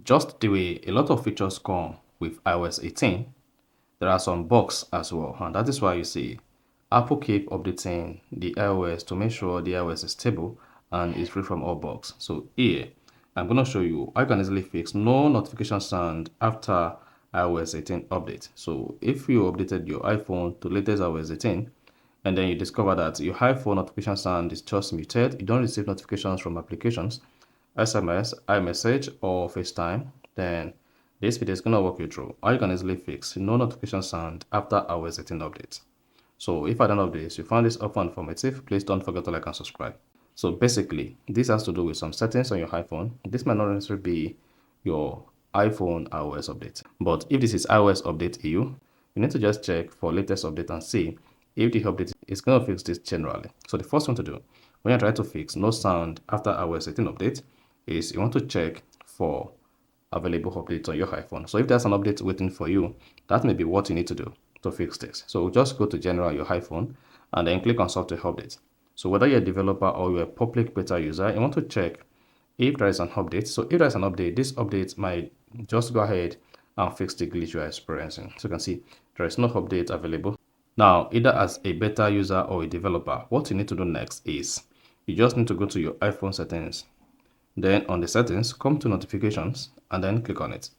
Just the way a lot of features come with iOS 18, there are some bugs as well, and that is why you see Apple keep updating the iOS to make sure the iOS is stable and is free from all bugs. So here, I'm going to show you how you can easily fix no notification sound after iOS 18 update. So if you updated your iPhone to latest iOS 18, and then you discover that your iPhone notification sound is just muted, you don't receive notifications from applications, SMS, iMessage, or FaceTime, then this video is going to walk you through how you can easily fix no notification sound after iOS 18 update. So if I don't update this, you found this helpful and informative, please don't forget to like and subscribe. So basically, this has to do with some settings on your iPhone. This might not necessarily be your iPhone iOS update. But if this is iOS update EU, you need to just check for latest update and see if the update is going to fix this generally. So the first thing to do when you're trying to fix no sound after iOS 18 update is you want to check for available updates on your iPhone. So if there's an update waiting for you, that may be what you need to do to fix this. So just go to general on your iPhone and then click on software update. So whether you're a developer or you're a public beta user, you want to check if there is an update. So if there's an update, this update might just go ahead and fix the glitch you are experiencing. So you can see there is no update available. Now, either as a beta user or a developer, what you need to do next is you just need to go to your iPhone settings. Then on the settings, come to notifications and then click on it.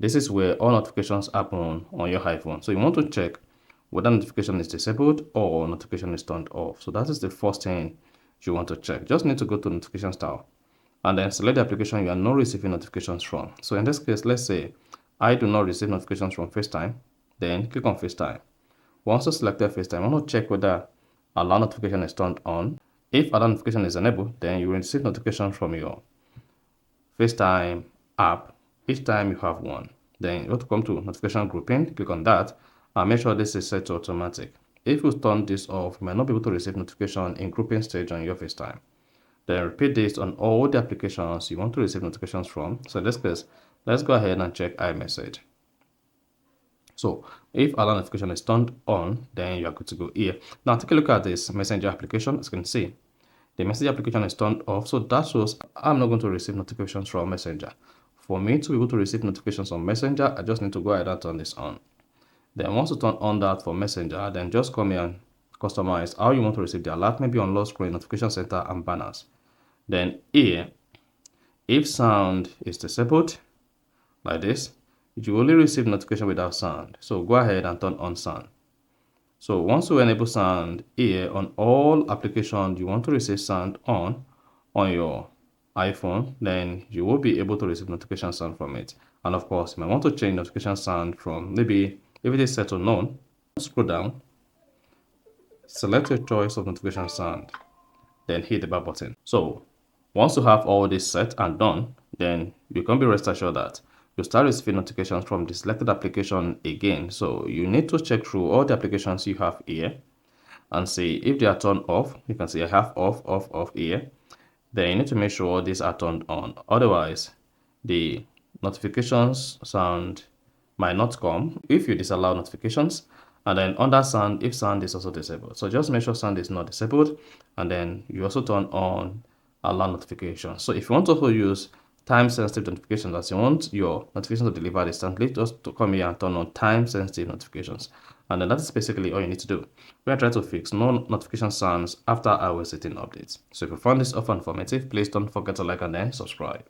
This is where all notifications happen on your iPhone. So you want to check whether notification is disabled or notification is turned off. So that is the first thing you want to check. Just need to go to notification style and then select the application you are not receiving notifications from. So in this case, let's say I do not receive notifications from FaceTime, then click on FaceTime. Once you select FaceTime, I want to check whether allow notification is turned on. If allow notification is enabled, then you will receive notification from your FaceTime app each time you have one. Then you have to come to notification grouping, click on that, and make sure this is set to automatic. If you turn this off, you might not be able to receive notification in grouping stage on your FaceTime. Then repeat this on all the applications you want to receive notifications from. So in this case, let's go ahead and check iMessage. So if allow notification is turned on, then you are good to go here. Now take a look at this Messenger application. As you can see, the message application is turned off. So that shows I'm not going to receive notifications from Messenger. For me to be able to receive notifications on Messenger, I just need to go ahead and turn this on. Then once you turn on that for Messenger, then just come here and customize how you want to receive the alert, maybe on low screen, notification center, and banners. Then here, if sound is disabled, like this, you only receive notification without sound. So go ahead and turn on sound. So once you enable sound here on all applications you want to receive sound on your iPhone, then you will be able to receive notification sound from it. And of course, you might want to change notification sound from maybe if it is set to none, scroll down, select your choice of notification sound, then hit the back button. So once you have all this set and done, then you can be rest assured that you start receiving notifications from the selected application again. So you need to check through all the applications you have here and see if they are turned off. You can see I have off here. Then you need to make sure these are turned on. Otherwise, the notifications sound might not come if you disallow notifications. And then under sound, if sound is also disabled. So just make sure sound is not disabled. And then you also turn on allow notifications. So if you want to also use time-sensitive notifications, as you want your notifications to deliver instantly, just to come here and turn on time-sensitive notifications. And then that is basically all you need to do. We are trying to fix no notification sounds after iOS 18 updates. So if you found this offer informative, please don't forget to like and then subscribe.